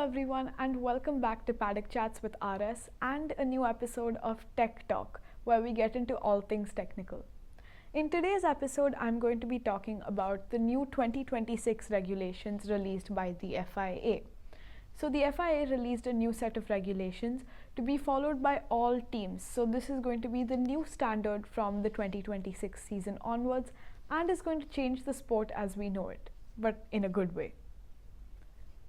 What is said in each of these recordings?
everyone, and welcome back to Paddock Chats with RS and a new episode of Tech Talk, where we get into all things technical. In today's episode, I'm going to be talking about the new 2026 regulations released by the FIA. So the FIA released a new set of regulations to be followed by all teams. So this is going to be the new standard from the 2026 season onwards and is going to change the sport as we know it, but in a good way.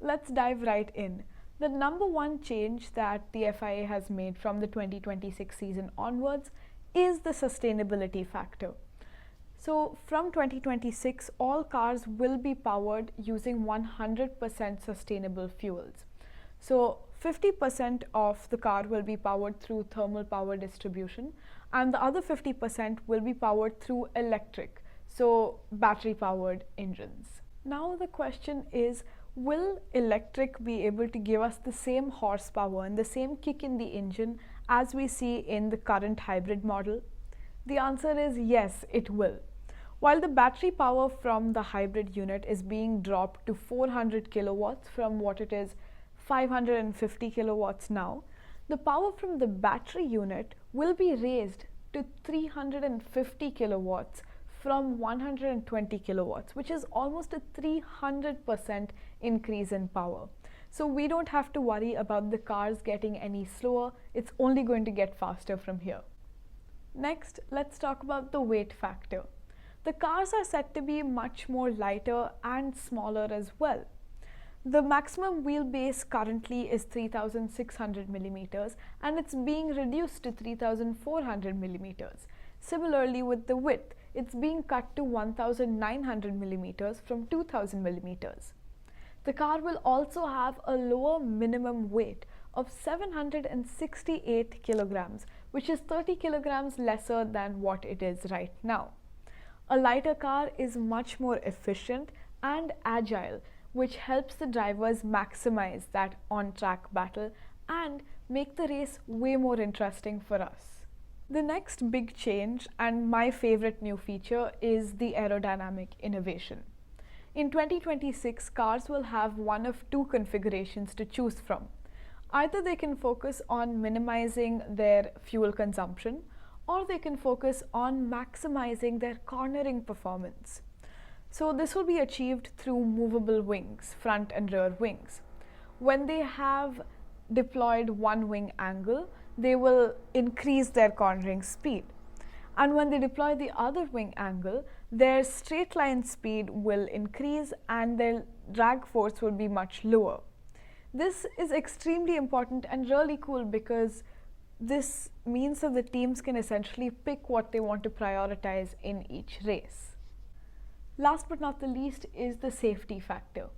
Let's dive right in. The number one change that the FIA has made from the 2026 season onwards is the sustainability factor. So from 2026, all cars will be powered using 100% sustainable fuels. So 50% of the car will be powered through thermal power distribution, and the other 50% will be powered through electric, so battery powered engines. Now the question is, will electric be able to give us the same horsepower and the same kick in the engine as we see in the current hybrid model? The answer is yes, it will. While the battery power from the hybrid unit is being dropped to 400 kilowatts from what it is 550 kilowatts now, the power from the battery unit will be raised to 350 kilowatts from 120 kilowatts, which is almost a 300% increase in power. So we don't have to worry about the cars getting any slower. It's only going to get faster from here. Next, let's talk about the weight factor. The cars are set to be much more lighter and smaller as well. The maximum wheelbase currently is 3,600 millimeters and it's being reduced to 3,400 millimeters. Similarly with the width, it's being cut to 1,900 millimeters from 2,000 millimeters. The car will also have a lower minimum weight of 768 kilograms, which is 30 kilograms lesser than what it is right now. A lighter car is much more efficient and agile, which helps the drivers maximize that on-track battle and make the race way more interesting for us. The next big change, and my favorite new feature, is the aerodynamic innovation. In 2026, cars will have one of two configurations to choose from. Either they can focus on minimizing their fuel consumption, or they can focus on maximizing their cornering performance. So this will be achieved through movable wings, front and rear wings. When they have deployed one wing angle, they will increase their cornering speed. And when they deploy the other wing angle, their straight line speed will increase and their drag force will be much lower. This is extremely important and really cool because this means that the teams can essentially pick what they want to prioritize in each race. Last but not the least is the safety factor.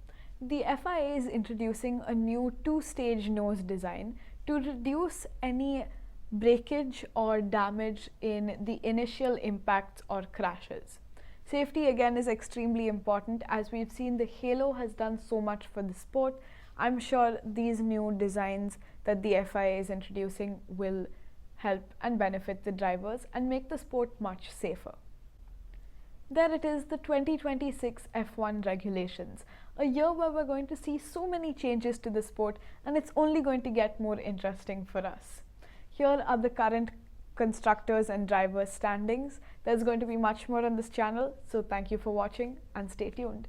The FIA is introducing a new two-stage nose design to reduce any breakage or damage in the initial impacts or crashes. Safety again is extremely important, as we've seen the halo has done so much for the sport. I'm sure these new designs that the FIA is introducing will help and benefit the drivers and make the sport much safer. There it is, the 2026 F1 regulations, a year where we're going to see so many changes to the sport and it's only going to get more interesting for us. Here are the current constructors and drivers standings. There's going to be much more on this channel, so thank you for watching and stay tuned.